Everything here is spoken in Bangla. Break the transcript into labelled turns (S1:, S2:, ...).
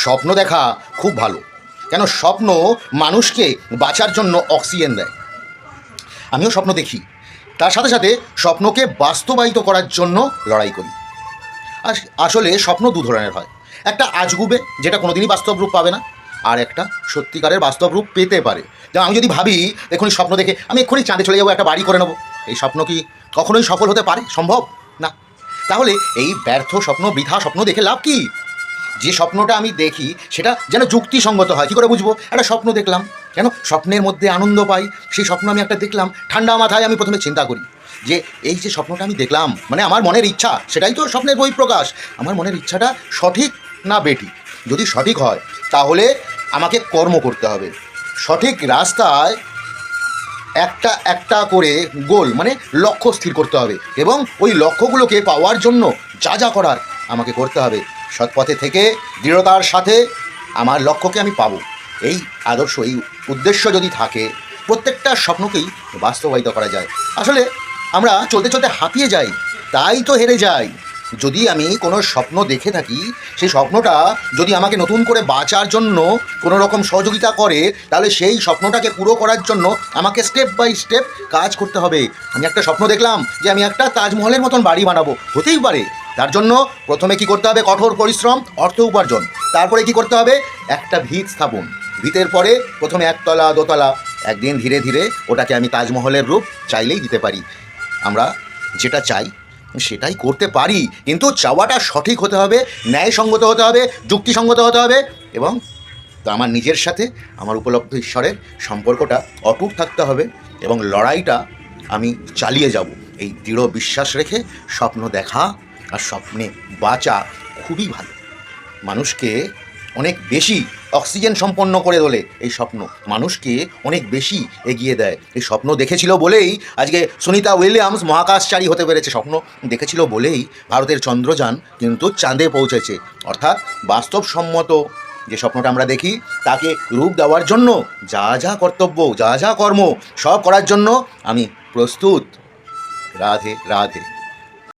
S1: স্বপ্ন দেখা খুব ভালো। কেন, স্বপ্ন মানুষকে বাঁচার জন্য অক্সিজেন দেয়। আমিও স্বপ্ন দেখি, তার সাথে সাথে স্বপ্নকে বাস্তবায়িত করার জন্য লড়াই করি। আসলে স্বপ্ন দু ধরনের হয়, একটা আজগুবে যেটা কোনোদিনই বাস্তব রূপ পাবে না, আর একটা সত্যিকারের বাস্তব রূপ পেতে পারে। যেমন আমি যদি ভাবি এক্ষুনি স্বপ্ন দেখে আমি এক্ষুনি চাঁদে চলে যাবো, একটা বাড়ি করে নেবো, এই স্বপ্ন কি কখনোই সফল হতে পারে? সম্ভব না। তাহলে এই ব্যর্থ স্বপ্ন, বৃথা স্বপ্ন দেখে লাভ কি? যে স্বপ্নটা আমি দেখি সেটা যেন যুক্তিসঙ্গত হয়। কী করে বুঝবো? একটা স্বপ্ন দেখলাম, কেন স্বপ্নের মধ্যে আনন্দ পাই, সেই স্বপ্ন আমি একটা দেখলাম, ঠান্ডা মাথায় আমি প্রথমে চিন্তা করি যে এই যে স্বপ্নটা আমি দেখলাম, মানে আমার মনের ইচ্ছা, সেটাই তো স্বপ্নের বহিঃপ্রকাশ। আমার মনের ইচ্ছাটা সঠিক না বেঠিক? যদি সঠিক হয় তাহলে আমাকে কর্ম করতে হবে, সঠিক রাস্তায় একটা একটা করে গোল মানে লক্ষ্য স্থির করতে হবে, এবং ওই লক্ষ্যগুলোকে পাওয়ার জন্য যা যা করার আমাকে করতে হবে, সৎ পথে থেকে দৃঢ়তার সাথে আমার লক্ষ্যকে আমি পাবো। এই আদর্শ, এই উদ্দেশ্য যদি থাকে, প্রত্যেকটা স্বপ্নকেই বাস্তবায়িত করা যায়। আসলে আমরা চলতে চলতে হাঁপিয়ে যাই, তাই তো হেরে যাই। যদি আমি কোনো স্বপ্ন দেখে থাকি, সেই স্বপ্নটা যদি আমাকে নতুন করে বাঁচার জন্য কোনো রকম সহযোগিতা করে, তাহলে সেই স্বপ্নটাকে পুরো করার জন্য আমাকে স্টেপ বাই স্টেপ কাজ করতে হবে। আমি একটা স্বপ্ন দেখলাম যে আমি একটা তাজমহলের মতন বাড়ি বানাবো, হতেই পারে। তার জন্য প্রথমে কি করতে হবে? কঠোর পরিশ্রম, অর্থ উপার্জন। তারপরে কি করতে হবে? একটা ভিত স্থাপন। ভিতের পরে প্রথমে একতলা, দোতলা, একদিন ধীরে ধীরে ওটাকে আমি তাজমহলের রূপ চাইলেই দিতে পারি। আমরা যেটা চাই সেটাই করতে পারি, কিন্তু চাওয়াটা সঠিক হতে হবে, ন্যায়সঙ্গত হতে হবে, যুক্তিসঙ্গত হতে হবে, এবং তো আমার নিজের সাথে আমার উপলব্ধ ঈশ্বরের সম্পর্কটা অটুট থাকতে হবে, এবং লড়াইটা আমি চালিয়ে যাব এই দৃঢ় বিশ্বাস রেখে। স্বপ্ন দেখা আর স্বপ্নে বাঁচা খুবই ভালো, মানুষকে অনেক বেশি অক্সিজেন সম্পন্ন করে তোলে। এই স্বপ্ন মানুষকে অনেক বেশি এগিয়ে দেয়। এই স্বপ্ন দেখেছিল বলেই আজকে সুনিতা উইলিয়ামস মহাকাশচারী হতে পেরেছে। স্বপ্ন দেখেছিল বলেই ভারতের চন্দ্রযান কিন্তু চাঁদে পৌঁছেছে। অর্থাৎ বাস্তবসম্মত যে স্বপ্নটা আমরা দেখি তাকে রূপ দেওয়ার জন্য যা যা কর্তব্য, যা যা কর্ম, সব করার জন্য আমি প্রস্তুত। রাধে রাধে।